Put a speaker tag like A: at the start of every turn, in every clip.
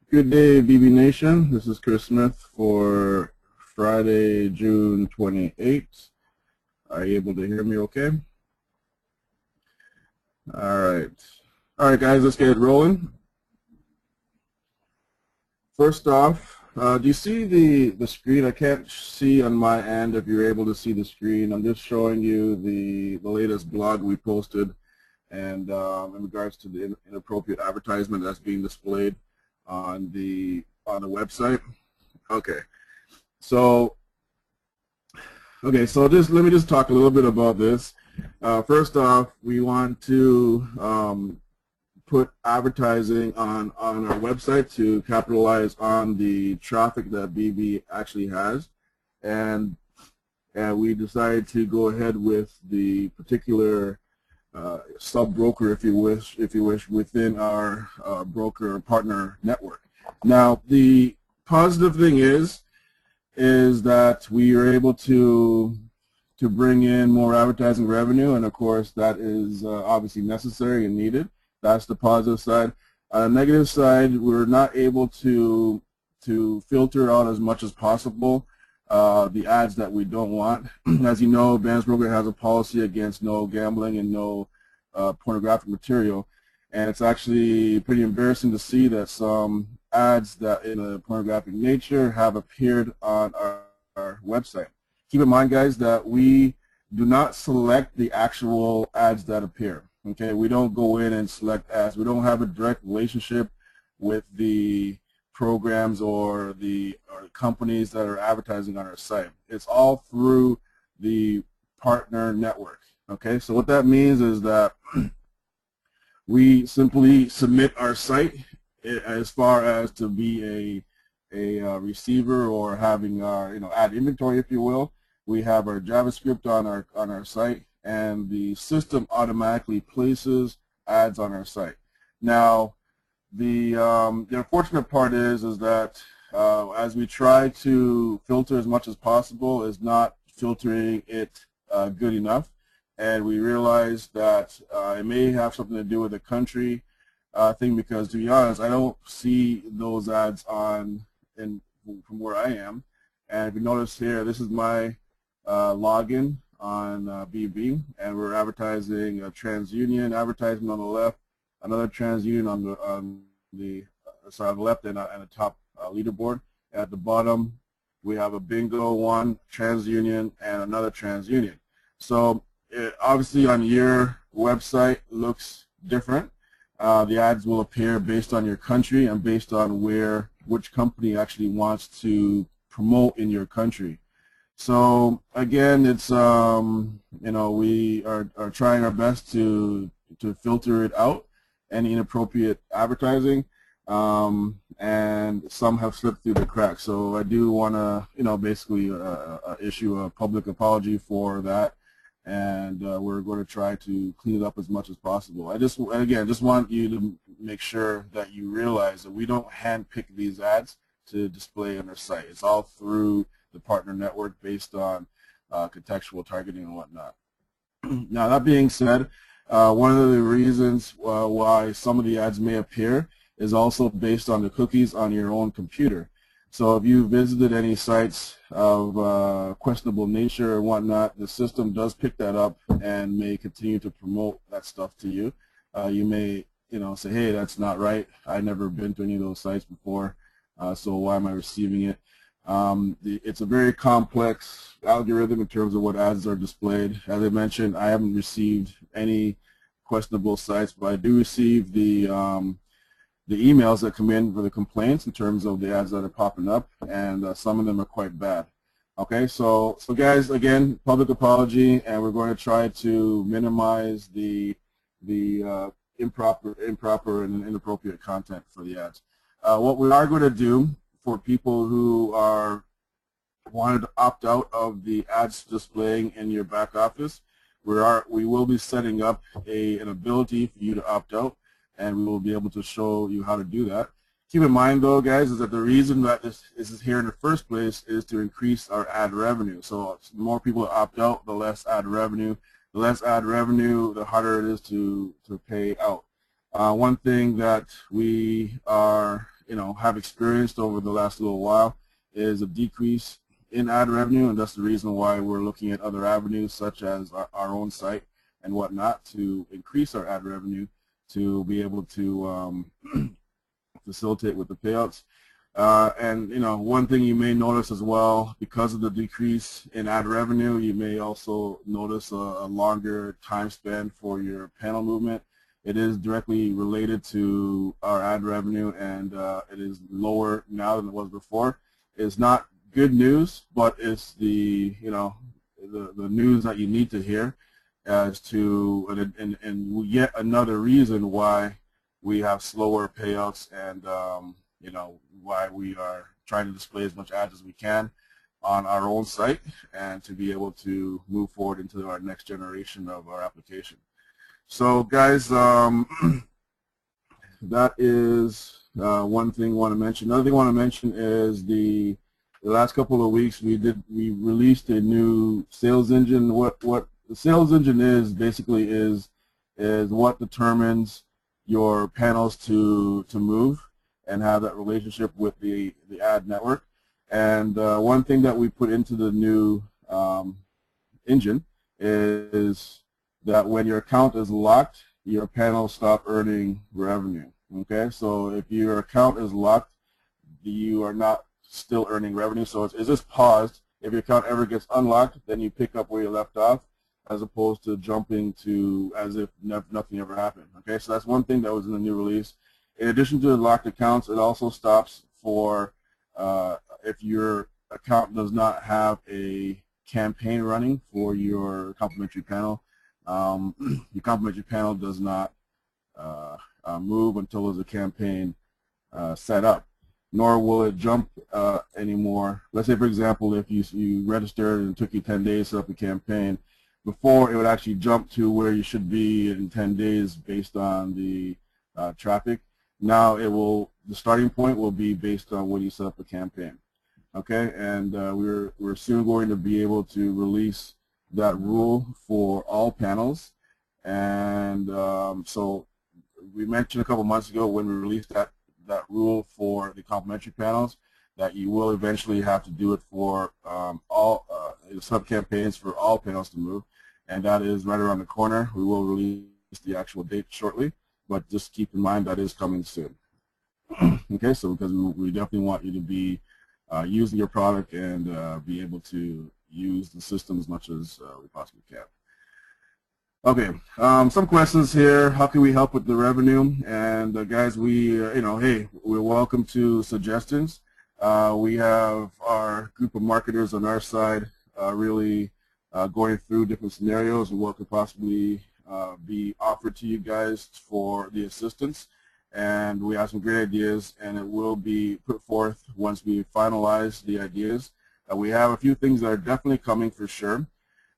A: Good day, BB Nation. This is Chris Smith for Friday, June 28th. Are you able to hear me okay? All right. All right, guys, let's get it rolling. First off, do you see the screen? I can't see on my end if you're able to see the screen. I'm just showing you the latest blog we posted and in regards to the inappropriate advertisement that's being displayed on the website. Okay. So just let me just talk a little bit about this. First off, we want to put advertising on our website to capitalize on the traffic that BB actually has, and we decided to go ahead with the particular sub-broker, if you wish, within our broker partner network. Now, the positive thing is that we are able to bring in more advertising revenue, and of course that is obviously necessary and needed. That's the positive side. On the negative side, we're not able to filter out as much as possible the ads that we don't want. As you know, Advanced Broker has a policy against no gambling and no pornographic material, and it's actually pretty embarrassing to see that some ads that in a pornographic nature have appeared on our website. Keep in mind, guys, that we do not select the actual ads that appear. Okay, we don't go in and select ads. We don't have a direct relationship with the programs or the companies that are advertising on our site. It's all through the partner network. Okay, so what that means is that we simply submit our site as far as to be a receiver or having our ad inventory, if you will. We have our JavaScript on our site, and the system automatically places ads on our site. Now, the unfortunate part is that as we try to filter as much as possible, is not filtering it good enough, and we realize that it may have something to do with the country thing, because to be honest, I don't see those ads from where I am. And if you notice here, this is my login on BB, and we're advertising a TransUnion advertisement on the left, another TransUnion on the left and the top leaderboard. At the bottom, we have a bingo one, TransUnion, and another TransUnion. So obviously on your website looks different. The ads will appear based on your country and based on which company actually wants to promote in your country. So again, it's we are trying our best to filter it out, any inappropriate advertising, and some have slipped through the cracks. So I do want to basically issue a public apology for that, and we're going to try to clean it up as much as possible. I just want you to make sure that you realize that we don't handpick these ads to display on our site. It's all through the partner network based on contextual targeting and whatnot. Now, that being said, one of the reasons why some of the ads may appear is also based on the cookies on your own computer. So if you visited any sites of questionable nature or whatnot, the system does pick that up and may continue to promote that stuff to you. You may say, hey, that's not right. I've never been to any of those sites before, so why am I receiving it? It's a very complex algorithm in terms of what ads are displayed. As I mentioned, I haven't received any questionable sites, but I do receive the emails that come in for the complaints in terms of the ads that are popping up, and some of them are quite bad. Okay, so guys, again, public apology, and we're going to try to minimize the improper and inappropriate content for the ads. What we are going to do for people who wanted to opt out of the ads displaying in your back office, we will be setting up an ability for you to opt out, and we will be able to show you how to do that. Keep in mind, though, guys, is that the reason that this is here in the first place is to increase our ad revenue. So the more people opt out, the less ad revenue. The less ad revenue, the harder it is to pay out. One thing that we are have experienced over the last little while is a decrease in ad revenue, and that's the reason why we're looking at other avenues such as our own site and whatnot to increase our ad revenue to be able to facilitate with the payouts. And one thing you may notice as well, because of the decrease in ad revenue, you may also notice a longer time span for your panel movement. It is directly related to our ad revenue, and it is lower now than it was before. It's not good news, but it's the the news that you need to hear as to and yet another reason why we have slower payouts and why we are trying to display as much ads as we can on our own site and to be able to move forward into our next generation of our application. So guys, that is one thing I want to mention. Another thing I want to mention is the last couple of weeks we released a new sales engine. What the sales engine is basically is what determines your panels to move and have that relationship with the ad network. And one thing that we put into the new engine is that when your account is locked, your panels stop earning revenue. Okay, so if your account is locked, you are not still earning revenue. So it's just paused. If your account ever gets unlocked, then you pick up where you left off, as opposed to jumping to as if nothing ever happened. Okay, so that's one thing that was in the new release. In addition to the locked accounts, it also stops for if your account does not have a campaign running for your complimentary panel. Your complimentary panel does not move until there's a campaign set up, nor will it jump anymore. Let's say, for example, if you registered and it took you 10 days to set up a campaign, before it would actually jump to where you should be in 10 days based on the traffic. Now the starting point will be based on when you set up the campaign. Okay, and we're soon going to be able to release that rule for all panels. And so we mentioned a couple months ago when we released that rule for the complimentary panels that you will eventually have to do it for all sub campaigns for all panels to move, and that is right around the corner. We will release the actual date shortly, but just keep in mind that is coming soon. Okay, so because we definitely want you to be using your product and be able to use the system as much as we possibly can. Okay, some questions here. How can we help with the revenue? And guys, hey, we're welcome to suggestions. We have our group of marketers on our side really going through different scenarios and what could possibly be offered to you guys for the assistance. And we have some great ideas, and it will be put forth once we finalize the ideas. We have a few things that are definitely coming for sure.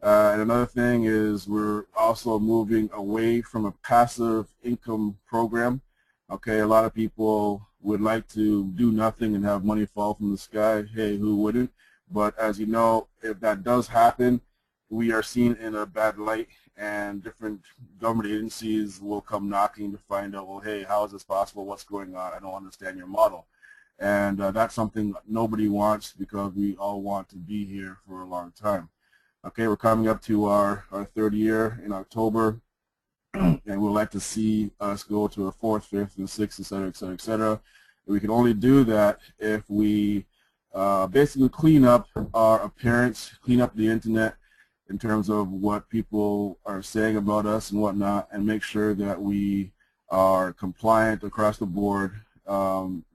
A: And another thing is we're also moving away from a passive income program. Okay, a lot of people would like to do nothing and have money fall from the sky. Hey, who wouldn't? But as you know, if that does happen, we are seen in a bad light, and different government agencies will come knocking to find out, well, hey, how is this possible? What's going on? I don't understand your model. And that's something nobody wants, because we all want to be here for a long time. Okay, we're coming up to our third year in October, and we'd like to see us go to a fourth, fifth, and sixth, et cetera, et cetera, et cetera. We can only do that if we basically clean up our appearance, clean up the internet in terms of what people are saying about us and whatnot, and make sure that we are compliant across the board.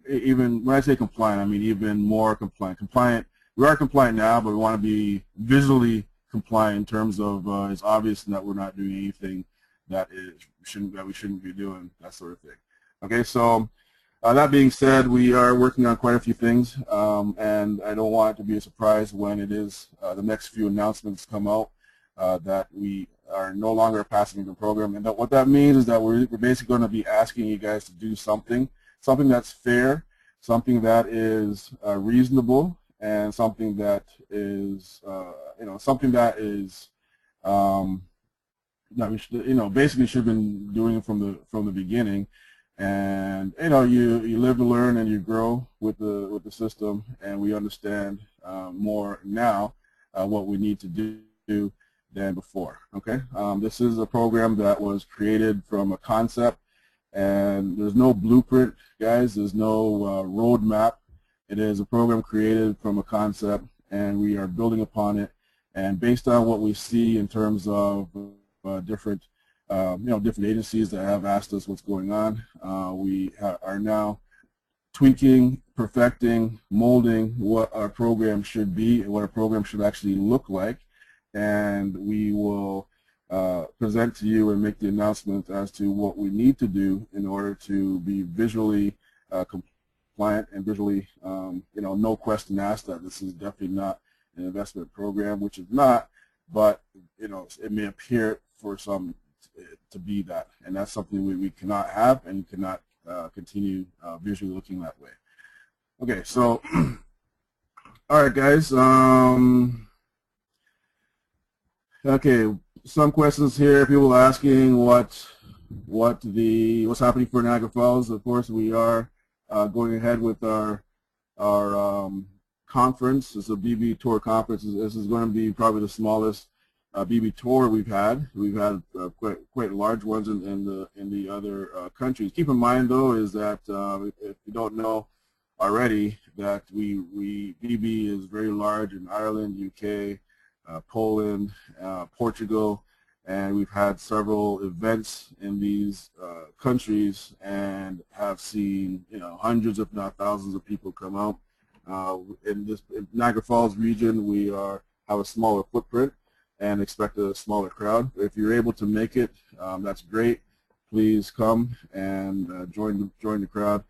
A: Even when I say compliant, I mean even more compliant. We are compliant now, but we want to be visually compliant in terms of it's obvious that we're not doing anything that we shouldn't be doing, that sort of thing. Okay, so that being said, we are working on quite a few things, and I don't want it to be a surprise when it is the next few announcements come out that we are no longer a passive income program. And what that means is that we're basically going to be asking you guys to do something that's fair, something that is reasonable, and something that is something that is that we should, basically should have been doing from the beginning. And you live to learn and you grow with the system, and we understand more now what we need to do than before. Okay, this is a program that was created from a concept, and there's no blueprint, guys. There's no roadmap. It is a program created from a concept, and we are building upon it. And based on what we see in terms of different different agencies that have asked us what's going on, we are now tweaking, perfecting, molding what our program should be and what our program should actually look like. And we will present to you and make the announcement as to what we need to do in order to be visually compliant and visually, no question asked that this is definitely not an investment program, which is not, but it may appear for some to be that, and that's something we cannot have and cannot continue visually looking that way. Okay, so all right, guys. Okay, some questions here. People asking what's happening for Niagara Falls. Of course, we are going ahead with our conference. It's a BB Tour conference. This is going to be probably the smallest BB Tour we've had. We've had quite large ones in the other countries. Keep in mind, though, is that if you don't know already, that BB is very large in Ireland, UK, Poland, Portugal, and we've had several events in these countries and have seen hundreds, if not thousands, of people come out. In Niagara Falls region, we have a smaller footprint and expect a smaller crowd. If you're able to make it, that's great. Please come and join the crowd.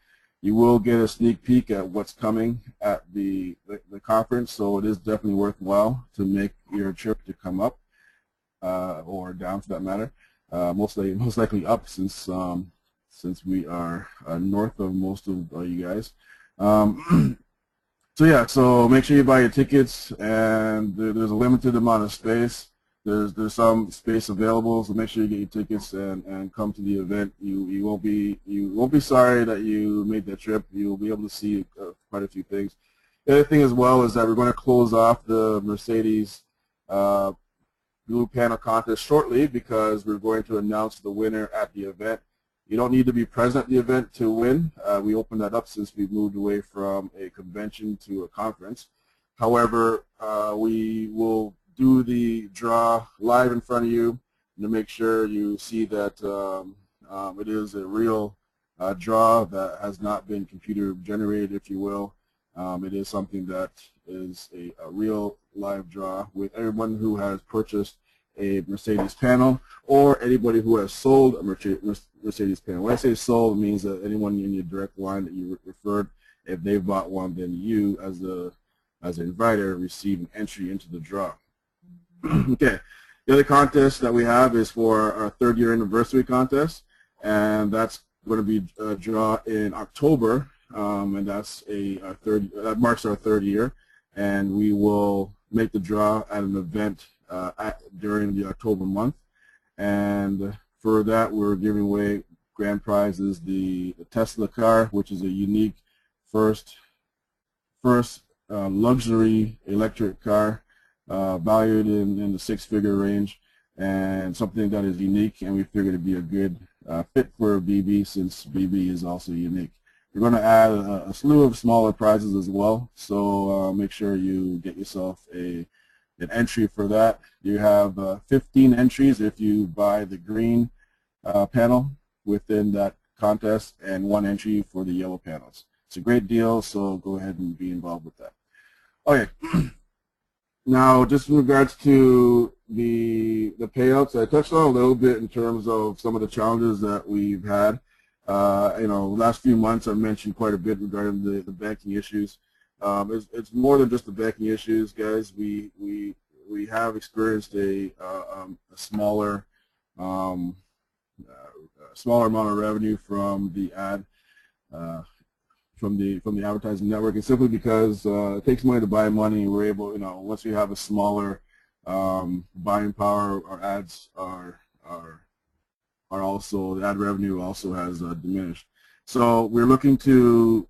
A: You will get a sneak peek at what's coming at the conference, so it is definitely worthwhile to make your trip to come up or down, for that matter. Most likely up, since we are north of most of you guys. So yeah, so make sure you buy your tickets, and there's a limited amount of space. There's some space available, so make sure you get your tickets and come to the event. You won't be sorry that you made that trip. You'll be able to see quite a few things. The other thing as well is that we're going to close off the Mercedes Blue Panel contest shortly, because we're going to announce the winner at the event. You don't need to be present at the event to win. We opened that up since we moved away from a convention to a conference. However, we will do the draw live in front of you to make sure you see that it is a real draw that has not been computer generated, if you will. It is something that is a real live draw with everyone who has purchased a Mercedes panel, or anybody who has sold a Mercedes panel. When I say sold, it means that anyone in your direct line that you referred, if they've bought one, then you, as an inviter, receive an entry into the draw. Okay. The other contest that we have is for our 3rd year anniversary contest, and that's going to be a draw in October, and that marks our 3rd year, and we will make the draw at an event during the October month. And for that, we're giving away grand prizes: the Tesla car, which is a unique first luxury electric car, valued in the 6-figure range, and something that is unique, and we figured it'd be a good fit for BB, since BB is also unique. We're going to add a slew of smaller prizes as well, so make sure you get yourself an entry for that. You have 15 entries if you buy the green panel within that contest, and 1 entry for the yellow panels. It's a great deal, so go ahead and be involved with that. Okay. Now, just in regards to the payouts, I touched on a little bit in terms of some of the challenges that we've had. The last few months I've mentioned quite a bit regarding the banking issues. It's more than just the banking issues, guys. We have experienced a smaller amount of revenue from the from the advertising network, and simply because it takes money to buy money. We're able, once we have a smaller buying power, our ads are also, the ad revenue also has diminished. So we're looking to,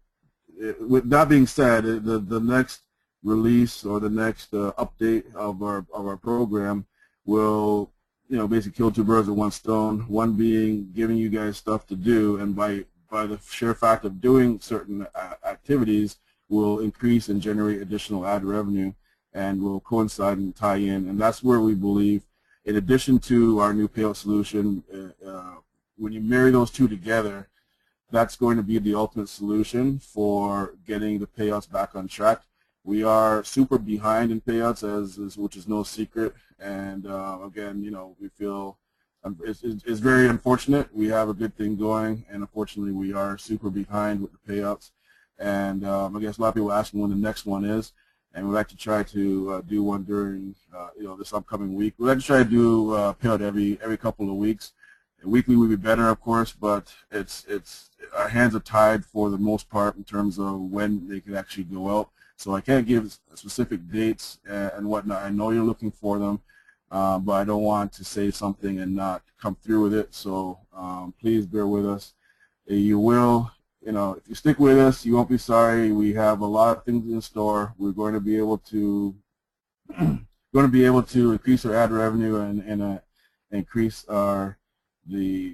A: with that being said, the next release or the next update of our program will, basically kill two birds with one stone. One being giving you guys stuff to do, and by the sheer fact of doing certain activities will increase and generate additional ad revenue, and will coincide and tie in. And that's where we believe, in addition to our new payout solution, when you marry those two together, that's going to be the ultimate solution for getting the payouts back on track. We are super behind in payouts, which is no secret, and again, we feel it's very unfortunate. We have a good thing going, and unfortunately, we are super behind with the payouts. And I guess a lot of people are asking when the next one is, and we'd like to try to do one during this upcoming week. We'd like to try to do payout every couple of weeks. Weekly would be better, of course, but it's our hands are tied for the most part in terms of when they could actually go out. So I can't give specific dates and whatnot. I know you're looking for them, but I don't want to say something and not come through with it. So please bear with us. You will, if you stick with us, you won't be sorry. We have a lot of things in store. We're going to be able to increase our ad revenue and increase the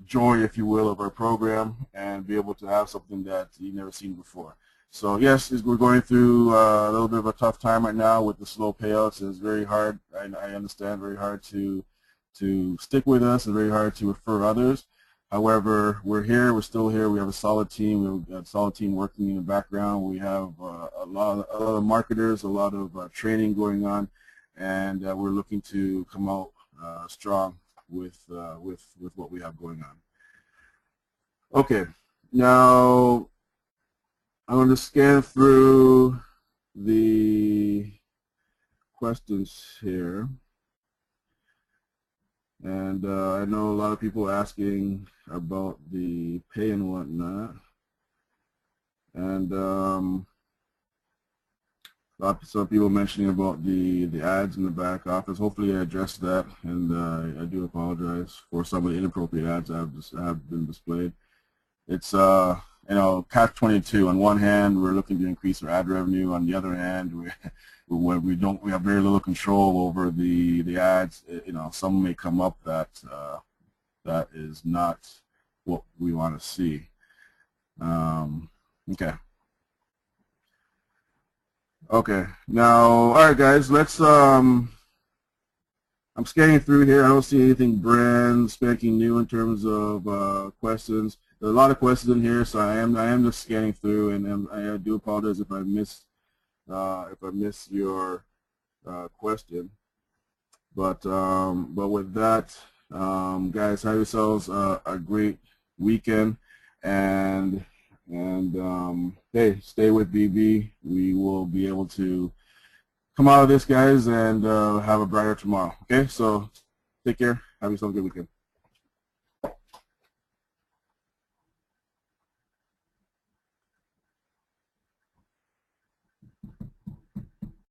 A: joy, if you will, of our program, and be able to have something that you've never seen before. So yes, we're going through a little bit of a tough time right now with the slow payouts. It's very hard, I understand, very hard to stick with us and very hard to refer others. However, we're here, we're still here, we have a solid team, we've got a solid team working in the background. We have a lot of marketers, a lot of training going on, and we're looking to come out strong with what we have going on. Okay, now I'm going to scan through the questions here, and I know a lot of people are asking about the pay and whatnot, and some people mentioning about the ads in the back office. Hopefully I addressed that, and I do apologize for some of the inappropriate ads that have been displayed. It's catch-22. On one hand, we're looking to increase our ad revenue. On the other hand, we have very little control over the ads. Some may come up that that is not what we want to see. Okay. Okay, now, all right, guys, let's, I'm scanning through here. I don't see anything brand spanking new in terms of questions. There's a lot of questions in here, so I am just scanning through, and I do apologize if I miss your question. But with that, guys, have yourselves a great weekend, and hey, stay with BB. We will be able to come out of this, guys, and have a brighter tomorrow. Okay, so take care. Have yourself a good weekend.